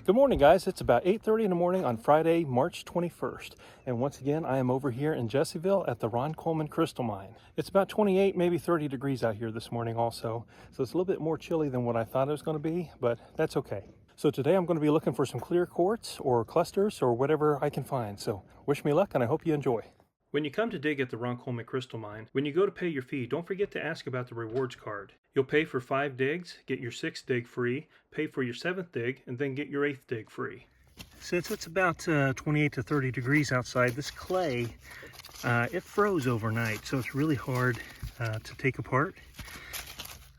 Good morning, guys. It's about 8:30 in the morning on Friday, March 21st. And once again, I am over here in Jessieville at the Ron Coleman Crystal Mine. It's about 28, maybe 30 degrees out here this morning also. So it's a little bit more chilly than what I thought it was going to be, but that's okay. So today I'm going to be looking for some clear quartz or clusters or whatever I can find. So wish me luck and I hope you enjoy. When you come to dig at the Ron Coleman Crystal Mine, when you go to pay your fee, don't forget to ask about the rewards card. You'll pay for 5 digs, get your 6th dig free, pay for your 7th dig, and then get your 8th dig free. Since it's about 28 to 30 degrees outside, this clay, it froze overnight, so it's really hard to take apart.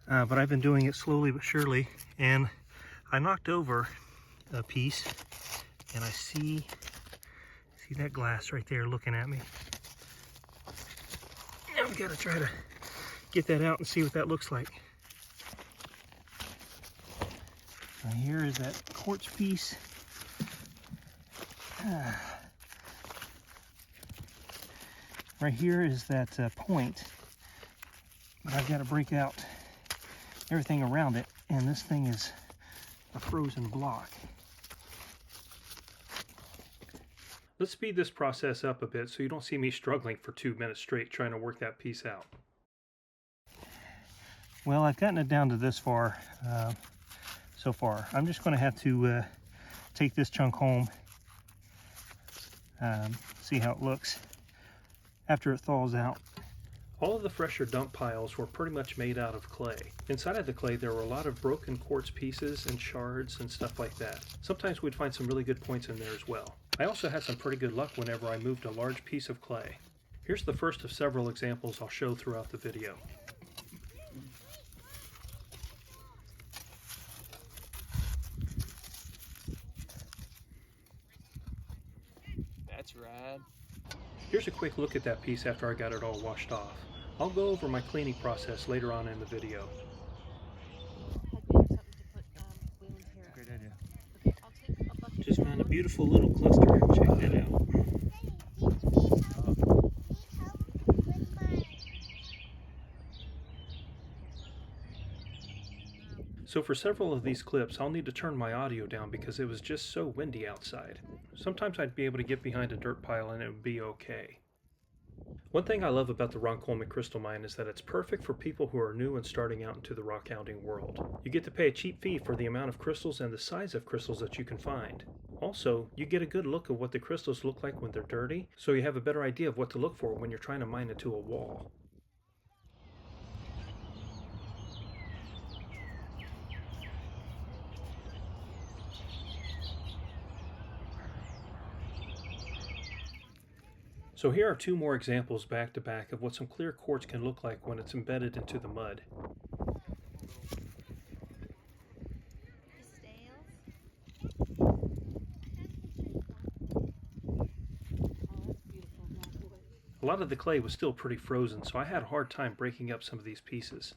But I've been doing it slowly but surely, and I knocked over a piece, and I see that glass right there looking at me. Now we gotta try to get that out and see what that looks like. Now here is that quartz piece. Right here is that point, but I've got to break out everything around it, and this thing is a frozen block. Let's speed this process up a bit so you don't see me struggling for 2 minutes straight trying to work that piece out. Well, I've gotten it down to this far so far. I'm just going to have to take this chunk home, see how it looks after it thaws out. All of the fresher dump piles were pretty much made out of clay. Inside of the clay there were a lot of broken quartz pieces and shards and stuff like that. Sometimes we'd find some really good points in there as well. I also had some pretty good luck whenever I moved a large piece of clay. Here's the first of several examples I'll show throughout the video. That's rad. Here's a quick look at that piece after I got it all washed off. I'll go over my cleaning process later on in the video. Great idea. Just found a beautiful little cluster. Check that out. So for several of these clips, I'll need to turn my audio down because it was just so windy outside. Sometimes I'd be able to get behind a dirt pile and it would be okay. One thing I love about the Ron Coleman Crystal Mine is that it's perfect for people who are new and starting out into the rock hounding world. You get to pay a cheap fee for the amount of crystals and the size of crystals that you can find. Also, you get a good look at what the crystals look like when they're dirty, so you have a better idea of what to look for when you're trying to mine into a wall. So here are 2 more examples back to back of what some clear quartz can look like when it's embedded into the mud. A lot of the clay was still pretty frozen, so I had a hard time breaking up some of these pieces.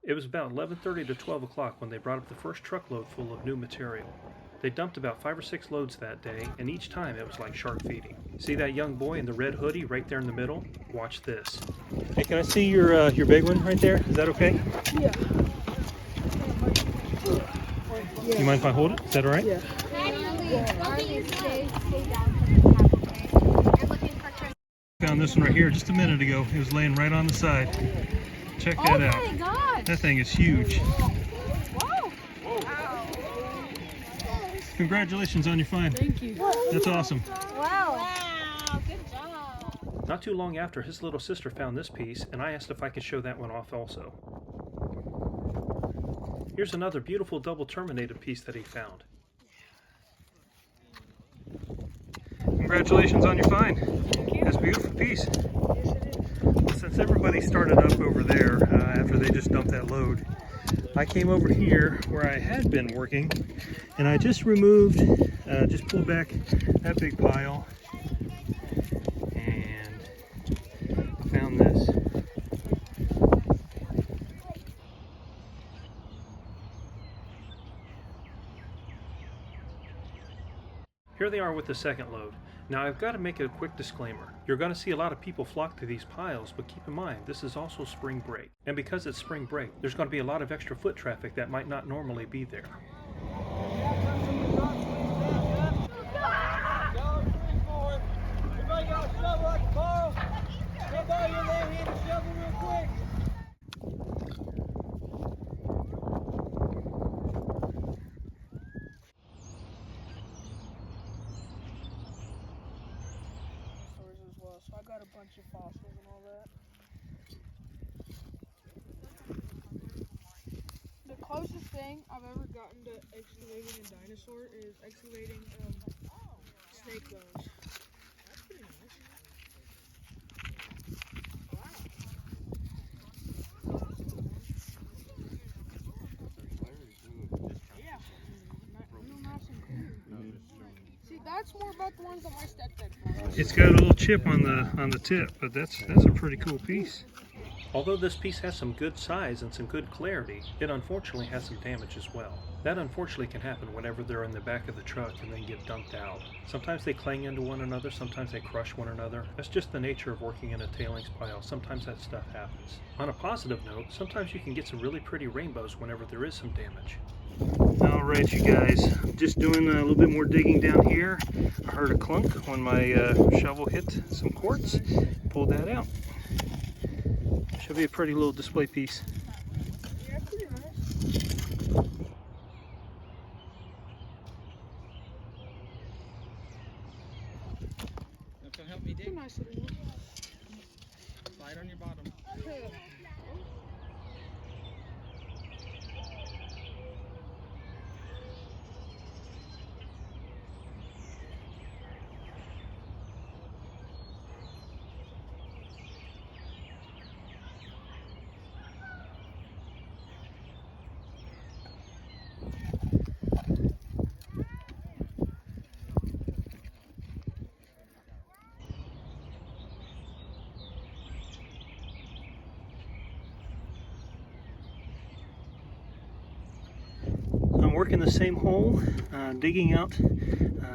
It was about 11:30 to 12 o'clock when they brought up the first truckload full of new material. They dumped about 5 or 6 loads that day, and each time it was like shark feeding. See that young boy in the red hoodie right there in the middle? Watch this. Hey, can I see your big one right there? Is that okay? Yeah. You mind if I hold it? Is that all right? Yeah. Found this one right here just a minute ago. It was laying right on the side. Check that out. Oh my gosh. That thing is huge. Wow. Congratulations on your find. Thank you. That's awesome. Wow. Wow. Good job. Not too long after, his little sister found this piece, and I asked if I could show that one off also. Here's another beautiful double terminated piece that he found. Congratulations on your find. Thank you. That's a beautiful piece. Yes, it is. Since everybody started up over there after they just dumped that load, I came over here where I had been working, and I just removed, just pulled back that big pile, and they are with the second load. Now I've got to make a quick disclaimer. You're going to see a lot of people flock to these piles, but keep in mind, this is also spring break. And because it's spring break, there's going to be a lot of extra foot traffic that might not normally be there. So I got a bunch of fossils and all that. The closest thing I've ever gotten to excavating a dinosaur is excavating snake bones. That's pretty nice. Yeah. Real nice and clear. See, that's more about the ones that my stepdad found. It's got a little chip on the tip, but that's a pretty cool piece. Although this piece has some good size and some good clarity, it unfortunately has some damage as well. That unfortunately can happen whenever they're in the back of the truck and then get dumped out. Sometimes they clang into one another, sometimes they crush one another. That's just the nature of working in a tailings pile. Sometimes that stuff happens. On a positive note, sometimes you can get some really pretty rainbows whenever there is some damage. Alright you guys, just doing a little bit more digging down here. I heard a clunk when my shovel hit some quartz. Pulled that out. Should be a pretty little display piece. Yeah, pretty nice. Come help me dig. Pretty nice little one. Slide on your bottom. I'm working the same hole, digging out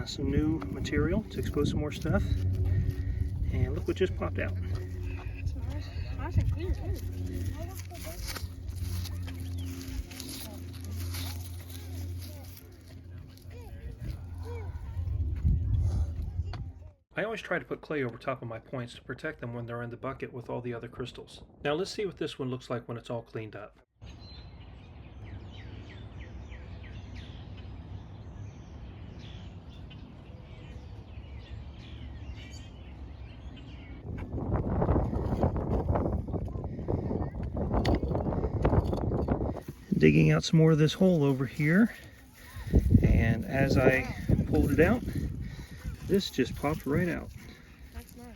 some new material to expose some more stuff. And look what just popped out. It's nice and clear too. I always try to put clay over top of my points to protect them when they're in the bucket with all the other crystals. Now let's see what this one looks like when it's all cleaned up. Digging out some more of this hole over here, and as I pulled it out, this just popped right out. That's nice.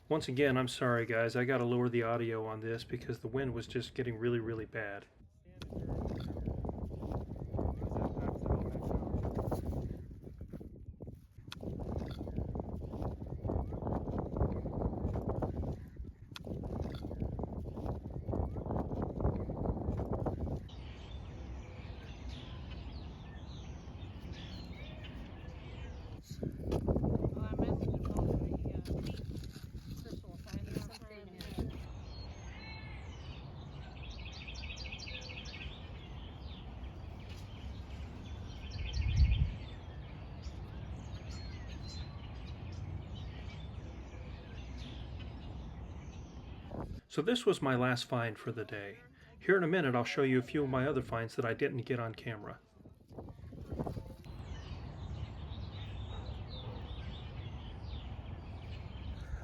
Once again, I'm sorry guys, I gotta lower the audio on this because the wind was just getting really, really bad. So this was my last find for the day. Here in a minute I'll show you a few of my other finds that I didn't get on camera.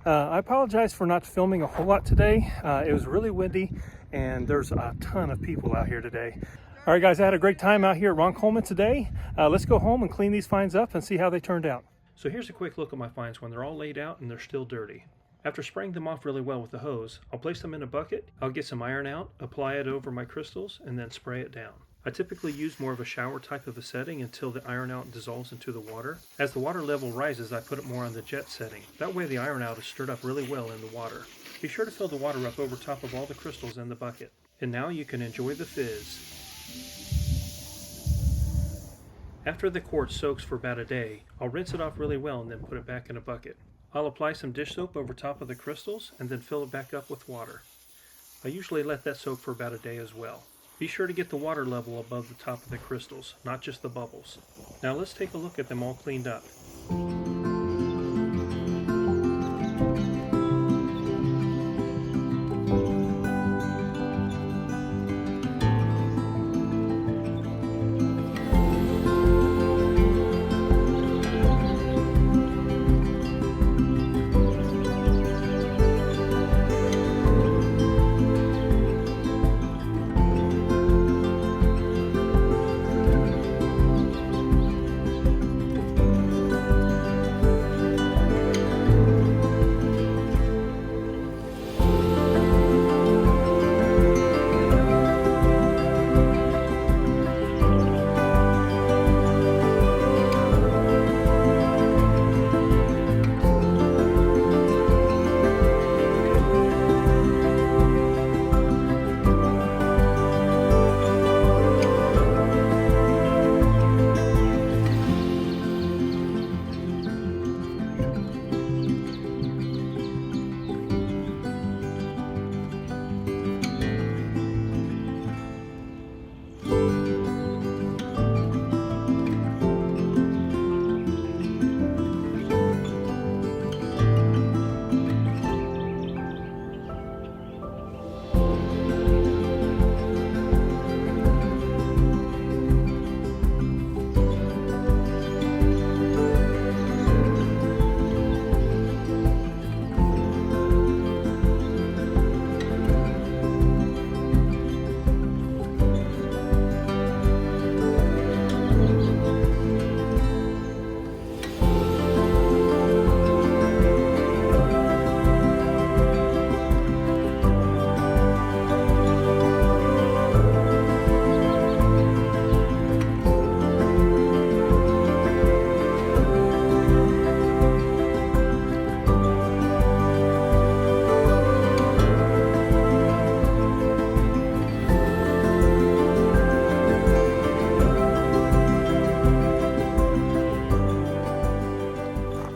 I apologize for not filming a whole lot today. It was really windy and there's a ton of people out here today. All right guys, I had a great time out here at Ron Coleman today. Let's go home and clean these finds up and see how they turned out. So here's a quick look at my finds when they're all laid out and they're still dirty. After spraying them off really well with the hose, I'll place them in a bucket, I'll get some iron out, apply it over my crystals, and then spray it down. I typically use more of a shower type of a setting until the iron out dissolves into the water. As the water level rises, I put it more on the jet setting. That way the iron out is stirred up really well in the water. Be sure to fill the water up over top of all the crystals in the bucket. And now you can enjoy the fizz. After the quartz soaks for about a day, I'll rinse it off really well and then put it back in a bucket. I'll apply some dish soap over top of the crystals and then fill it back up with water. I usually let that soak for about a day as well. Be sure to get the water level above the top of the crystals, not just the bubbles. Now let's take a look at them all cleaned up.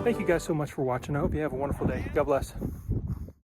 Thank you guys so much for watching. I hope you have a wonderful day. God bless.